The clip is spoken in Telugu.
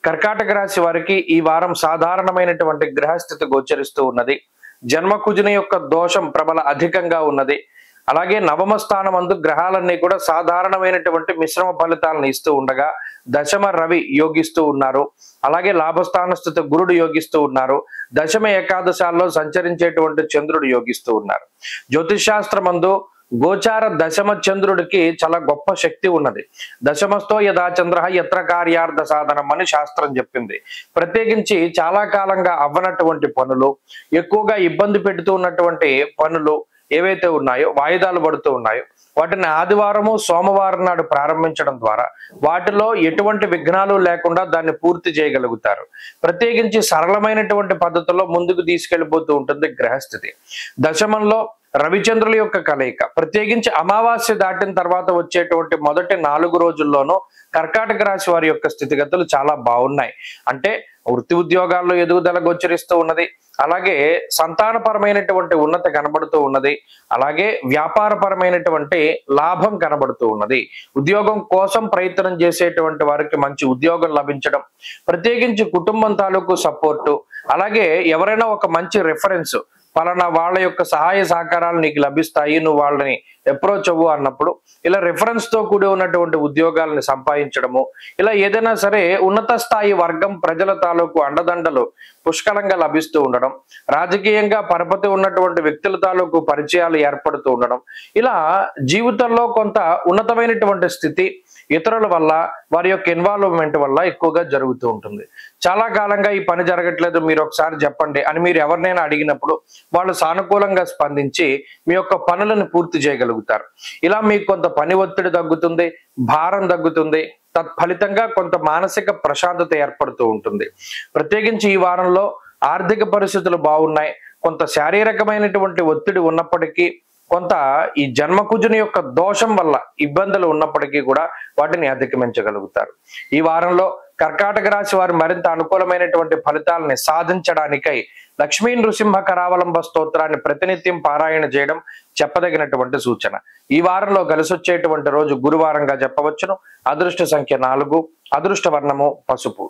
కర్కాటక రాశి వారికి ఈ వారం సాధారణమైనటువంటి గ్రహస్థితి గోచరిస్తూ ఉన్నది. జన్మకుజుని యొక్క దోషం ప్రబల అధికంగా ఉన్నది. అలాగే నవమ స్థానమందు గ్రహాలన్నీ కూడా సాధారణమైనటువంటి మిశ్రమ ఫలితాలను ఇస్తూ ఉండగా దశమ రవి యోగిస్తూ ఉన్నారు. అలాగే లాభస్థాన స్థితి గురుడు యోగిస్తూ ఉన్నారు. దశమ ఏకాదశాల్లో సంచరించేటువంటి చంద్రుడు యోగిస్తూ ఉన్నారు. జ్యోతిష్ శాస్త్రమందు గోచార దశమ చంద్రుడికి చాలా గొప్ప శక్తి ఉన్నది. దశమస్థో యథా చంద్ర యత్ర కార్యార్థ సాధనం అని శాస్త్రం చెప్పింది. ప్రత్యేకించి చాలా కాలంగా అవ్వనటువంటి పనులు, ఎక్కువగా ఇబ్బంది పెడుతూ ఉన్నటువంటి పనులు ఏవైతే ఉన్నాయో, వాయిదాలు పడుతూ ఉన్నాయో, వాటిని ఆదివారము సోమవారం నాడు ప్రారంభించడం ద్వారా వాటిలో ఎటువంటి విఘ్నాలు లేకుండా దాన్ని పూర్తి చేయగలుగుతారు. ప్రత్యేకించి సరళమైనటువంటి పద్ధతిలో ముందుకు తీసుకెళ్లిపోతూ ఉంటుంది గ్రహస్థితి. దశమంలో రవిచంద్రుల యొక్క కలయిక, ప్రత్యేకించి అమావాస్య దాటిన తర్వాత వచ్చేటువంటి మొదటి 4 రోజుల్లోనూ కర్కాటక రాశి వారి యొక్క స్థితిగతులు చాలా బాగున్నాయి. అంటే వృత్తి ఉద్యోగాల్లో ఎదుగుదల గోచరిస్తూ ఉన్నది. అలాగే సంతానపరమైనటువంటి ఉన్నతి కనబడుతూ ఉన్నది. అలాగే వ్యాపారపరమైనటువంటి లాభం కనబడుతూ ఉన్నది. ఉద్యోగం కోసం ప్రయత్నం చేసేటువంటి వారికి మంచి ఉద్యోగం లభించడం, ప్రత్యేకించి కుటుంబం తాలూకు సపోర్టు, అలాగే ఎవరైనా ఒక మంచి రెఫరెన్స్, పలానా వాళ్ళ యొక్క సహాయ సహకారాలు నీకు లభిస్తాయి, నువ్వు వాళ్ళని అప్రోచ్ అవ్వు అన్నప్పుడు ఇలా రెఫరెన్స్ తో కూడి ఉన్నటువంటి ఉద్యోగాలను సంపాదించడము, ఇలా ఏదైనా సరే ఉన్నత స్థాయి వర్గం ప్రజల తాలూకు అండదండలు పుష్కలంగా లభిస్తూ ఉండడం, రాజకీయంగా పరపతి ఉన్నటువంటి వ్యక్తుల తాలూకు పరిచయాలు ఏర్పడుతూ ఉండడం, ఇలా జీవితంలో కొంత ఉన్నతమైనటువంటి స్థితి ఇతరుల వల్ల, వారి యొక్క ఇన్వాల్వ్మెంట్ వల్ల ఎక్కువగా జరుగుతూ ఉంటుంది. చాలా కాలంగా ఈ పని జరగట్లేదు, మీరు ఒకసారి చెప్పండి అని మీరు ఎవరినైనా అడిగినప్పుడు వాళ్ళు సానుకూలంగా స్పందించి మీ యొక్క పనులను పూర్తి చేయగలుగుతారు. ఇలా మీకు కొంత పని ఒత్తిడి తగ్గుతుంది, భారం తగ్గుతుంది. తత్ఫలితంగా కొంత మానసిక ప్రశాంతత ఏర్పడుతూ ఉంటుంది. ప్రత్యేకించి ఈ వారంలో ఆర్థిక పరిస్థితులు బాగున్నాయి. కొంత శారీరకమైనటువంటి ఒత్తిడి ఉన్నప్పటికీ, కొంత ఈ జన్మకుజుని యొక్క దోషం వల్ల ఇబ్బందులు ఉన్నప్పటికీ కూడా వాటిని అధిగమించగలుగుతారు. ఈ వారంలో కర్కాటక రాశి వారు మరింత అనుకూలమైనటువంటి ఫలితాలని సాధించడానికై లక్ష్మీ నృసింహ కరావలంబ స్తోత్రాన్ని ప్రతినిత్యం పారాయణ చేయడం చెప్పదగినటువంటి సూచన. ఈ వారంలో కలిసొచ్చేటువంటి రోజు గురువారంగా చెప్పవచ్చును. అదృష్ట సంఖ్య 4, అదృష్ట వర్ణము పసుపు.